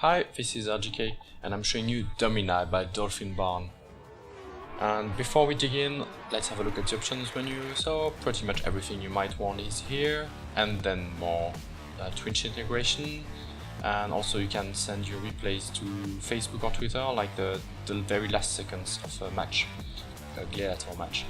Hi, this is RGK and I'm showing you Domina by DolphinBarn. And before we dig in, let's have a look at the options menu. So pretty much everything you might want is here, and then more Twitch integration, and also you can send your replays to Facebook or Twitter, like the very last seconds of a match, a gladiator match.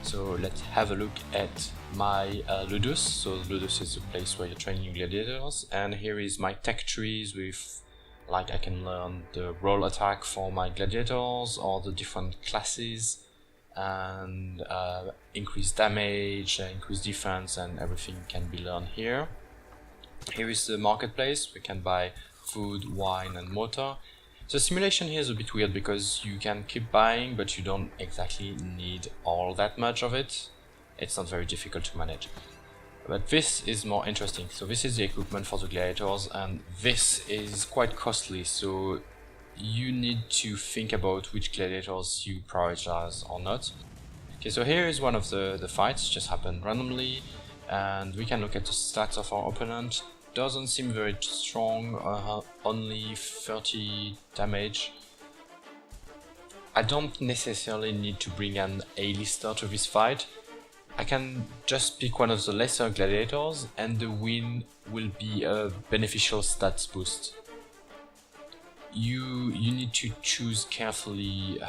So let's have a look at my Ludus. So Ludus is a place where you're training gladiators, and here is my tech trees with, like, I can learn the roll attack for my gladiators or the different classes, and increase damage, increase defense, and everything can be learned here. Here is the marketplace. We can buy food, wine, and mortar. The simulation here is a bit weird because you can keep buying, but you don't exactly need all that much of it. It's not very difficult to manage. But this is more interesting. So this is the equipment for the gladiators, and this is quite costly, so you need to think about which gladiators you prioritize or not. Okay, so here is one of the fights, just happened randomly, and we can look at the stats of our opponent. Doesn't seem very strong, only 30 damage. I don't necessarily need to bring an A-lister to this fight. I can just pick one of the lesser gladiators and the win will be a beneficial stats boost. You need to choose carefully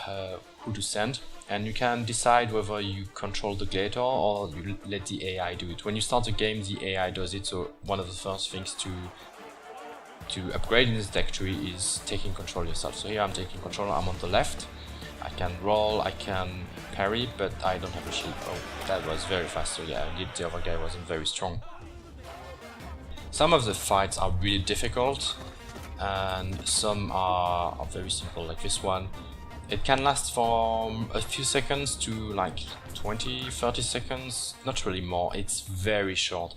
who to send, and you can decide whether you control the gladiator or you let the AI do it. When you start the game, the AI does it, so one of the first things to upgrade in this deck tree is taking control yourself. So here I'm taking control, I'm on the left. I can roll, I can parry, but I don't have a shield. Oh, that was very fast, so yeah, indeed the other guy wasn't very strong. Some of the fights are really difficult, and some are very simple, like this one. It can last from a few seconds to like 20-30 seconds, not really more, it's very short.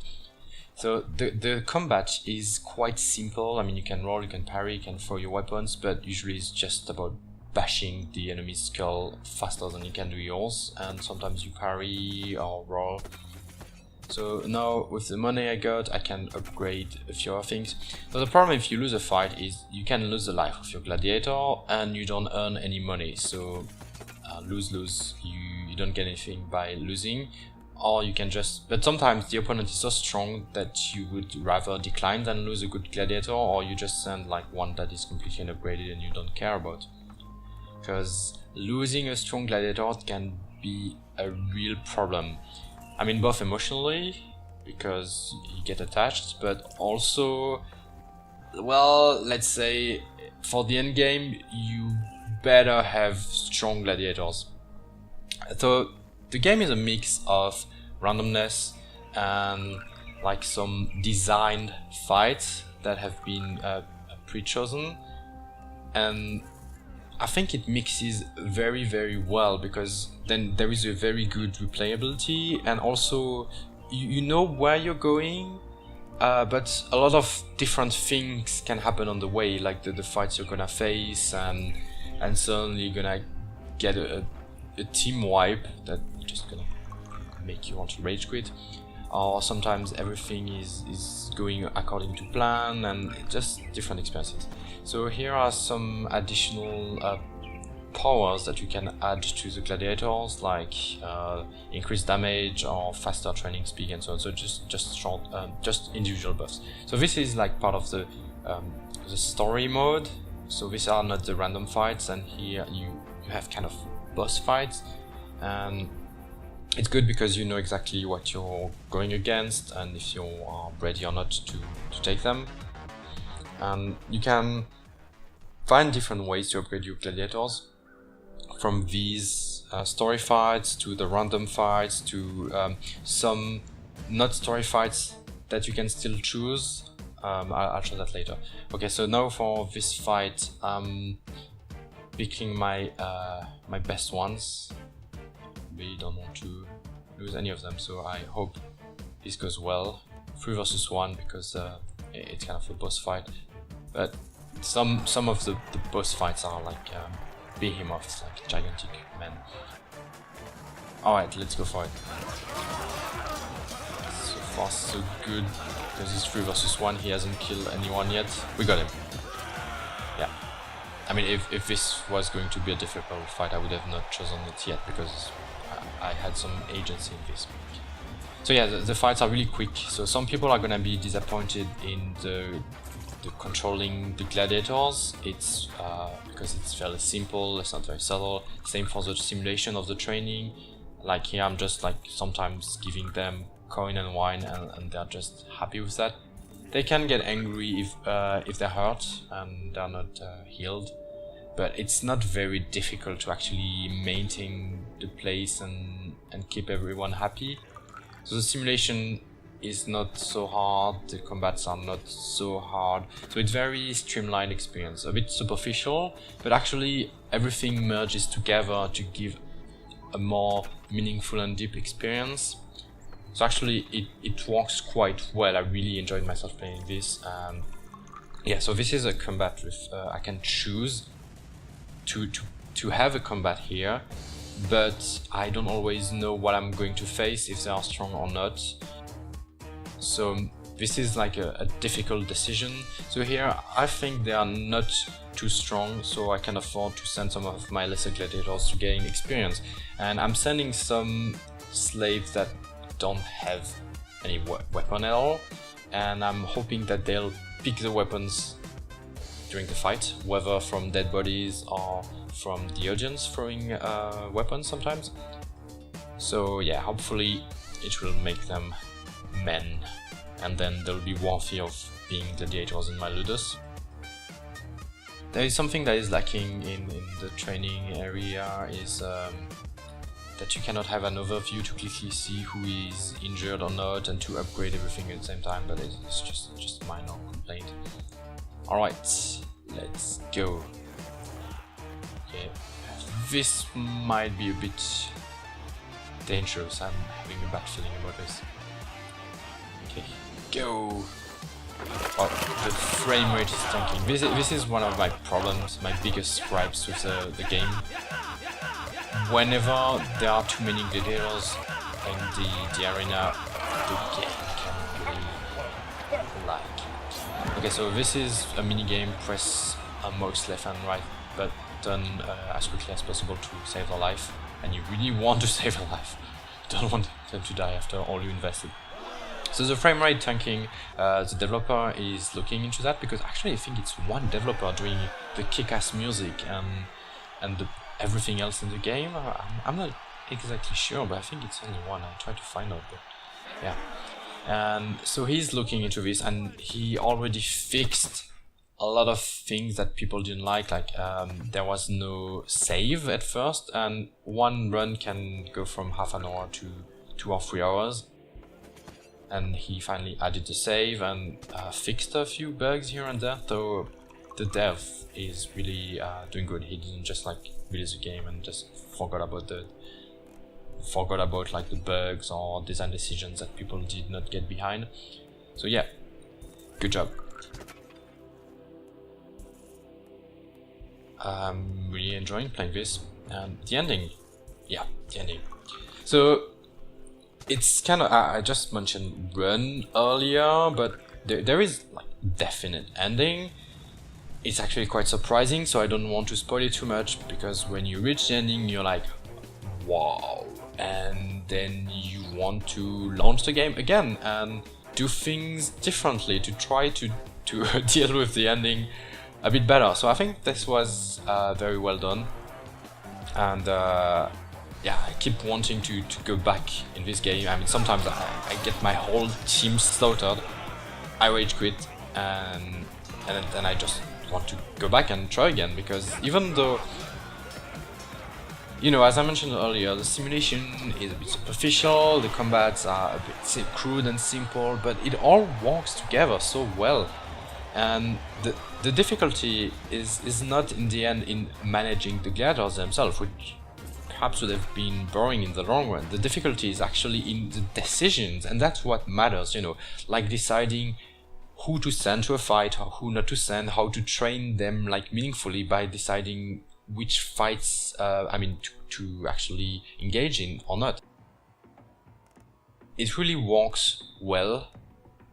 So the combat is quite simple. I mean, you can roll, you can parry, you can throw your weapons, but usually it's just about bashing the enemy's skull faster than you can do yours, and sometimes you parry or roll. So now with the money I got, I can upgrade a few other things. So the problem if you lose a fight is you can lose the life of your gladiator and you don't earn any money. So lose, you don't get anything by losing, or you can just, but sometimes the opponent is so strong that you would rather decline than lose a good gladiator, or you just send like one that is completely upgraded and you don't care about. Because losing a strong gladiator can be a real problem. I mean, both emotionally, because you get attached, but also, well, let's say for the end game, you better have strong gladiators. So the game is a mix of randomness and like some designed fights that have been pre-chosen, and I think it mixes very, very well, because then there is a very good replayability, and also you know where you're going, but a lot of different things can happen on the way, like the fights you're gonna face, and suddenly you're gonna get a team wipe that just gonna make you want to rage quit, or sometimes everything is going according to plan, and just different experiences. So here are some additional powers that you can add to the gladiators, like increased damage or faster training speed and so on. So just short, just individual buffs. So this is like part of the story mode. So these are not the random fights, and here you have kind of boss fights, and it's good because you know exactly what you're going against and if you are ready or not to take them. And you can find different ways to upgrade your gladiators, from these story fights to the random fights to some not story fights that you can still choose. I'll show that later. Okay, so now for this fight, I'm picking my my best ones. We don't want to lose any of them, so I hope this goes well. 3 versus 1, because it's kind of a boss fight. But some of the boss fights are like behemoths, like gigantic men. Alright, let's go for it. So far so good, because it's 3 versus 1, he hasn't killed anyone yet. We got him. I mean, if this was going to be a difficult fight, I would have not chosen it yet, because I had some agency in this. So yeah, the fights are really quick, so some people are gonna be disappointed in the controlling the gladiators. It's because it's fairly simple, it's not very subtle. Same for the simulation of the training. Like here, I'm just like sometimes giving them coin and wine, and they're just happy with that. They can get angry if they're hurt and they're not healed, but it's not very difficult to actually maintain the place and keep everyone happy. So the simulation is not so hard, the combats are not so hard, so it's very streamlined experience, a bit superficial, but actually everything merges together to give a more meaningful and deep experience. So actually it works quite well. I really enjoyed myself playing this. Yeah, so this is a combat with I can choose to have a combat here, but I don't always know what I'm going to face, if they are strong or not. So this is like a difficult decision. So here I think they are not too strong, so I can afford to send some of my lesser gladiators to gain experience. And I'm sending some slaves that don't have any weapon at all, and I'm hoping that they'll pick the weapons during the fight, whether from dead bodies or from the audience throwing weapons sometimes. So yeah, hopefully it will make them men, and then they'll be worthy of being gladiators in my Ludus. There is something that is lacking in the training area, is that you cannot have an overview to quickly see who is injured or not and to upgrade everything at the same time. But it's just a minor complaint. Alright, let's go. Okay, this might be a bit dangerous. I'm having a bad feeling about this. Okay, go! Oh, the frame rate is tanking. This is one of my problems, my biggest gripes with the game. Whenever there are too many gladiators in the arena, the game can really lag. Okay, so this is a mini game. Press mouse left and right button as quickly as possible to save their life, and you really want to save their life. You don't want them to die after all you invested. So the frame rate tanking, the developer is looking into that, because actually I think it's one developer doing the kick-ass music and everything else in the game. I'm not exactly sure, but I think it's only one. I'll try to find out, but yeah. And so he's looking into this, and he already fixed a lot of things that people didn't like there was no save at first, and one run can go from half an hour to 2 or 3 hours. And he finally added the save and fixed a few bugs here and there, so the dev is really doing good. He didn't just like release the game and just forgot about like the bugs or design decisions that people did not get behind. So yeah, good job. I'm really enjoying playing this. And the ending, yeah, the ending. So it's kind of, I just mentioned run earlier, but there is like definite ending. It's actually quite surprising, so I don't want to spoil it too much, because when you reach the ending, you're like, wow, and then you want to launch the game again and do things differently to try to deal with the ending a bit better. So I think this was very well done, and yeah, I keep wanting to go back in this game. I mean, sometimes I get my whole team slaughtered, I rage quit, and then I just want to go back and try again, because even though, you know, as I mentioned earlier, the simulation is a bit superficial, the combats are a bit crude and simple, but it all works together so well. And the difficulty is not in the end in managing the gladiators themselves, which perhaps would have been boring in the long run. The difficulty is actually in the decisions, and that's what matters, you know, like deciding who to send to a fight or who not to send, how to train them like meaningfully by deciding which fights to actually engage in or not. It really works well,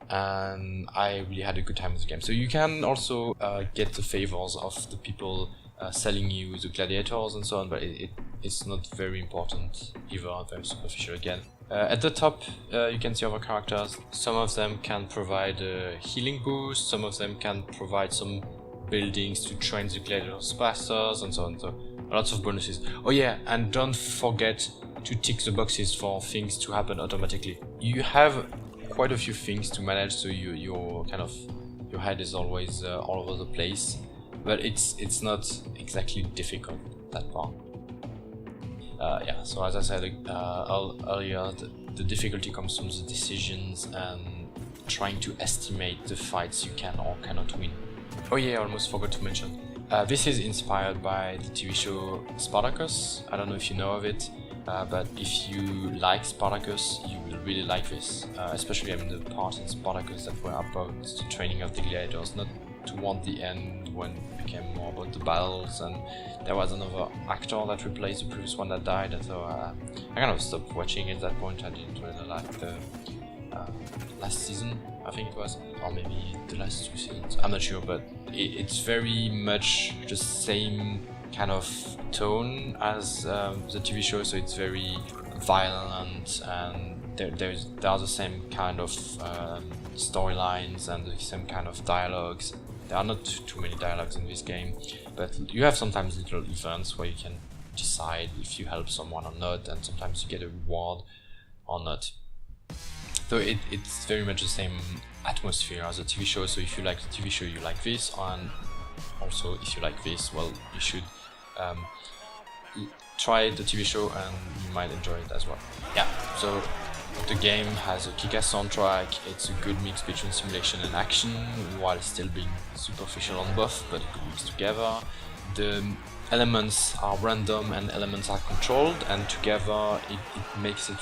and I really had a good time with the game. So you can also get the favors of the people selling you the gladiators and so on, but it's not very important either, very superficial again. At the top you can see other characters. Some of them can provide a healing boost, some of them can provide some buildings to train the gladiators faster and so on, so lots of bonuses. Oh yeah, and don't forget to tick the boxes for things to happen automatically. You have quite a few things to manage, so your head is always all over the place, but it's not exactly difficult, that part. Yeah, so as I said earlier, the difficulty comes from the decisions and trying to estimate the fights you can or cannot win. Oh yeah, I almost forgot to mention. This is inspired by the TV show Spartacus. I don't know if you know of it, but if you like Spartacus, you will really like this. Especially the part in Spartacus that were about the training of the gladiators, not toward the end when it became more about the battles, and there was another actor that replaced the previous one that died, and so I kind of stopped watching at that point. I didn't really like the last season, I think it was, or maybe the last 2 seasons, I'm not sure, but it's very much the same kind of tone as the TV show, so it's very violent, and there are the same kind of storylines and the same kind of dialogues. There are not too many dialogues in this game, but you have sometimes little events where you can decide if you help someone or not, and sometimes you get a reward or not. So it's very much the same atmosphere as a TV show, so if you like the TV show, you like this, and also if you like this, well, you should try the TV show and you might enjoy it as well. Yeah, so the game has a kick-ass soundtrack, it's a good mix between simulation and action, while still being superficial on both, but a good mix together. The elements are random and elements are controlled, and together it makes it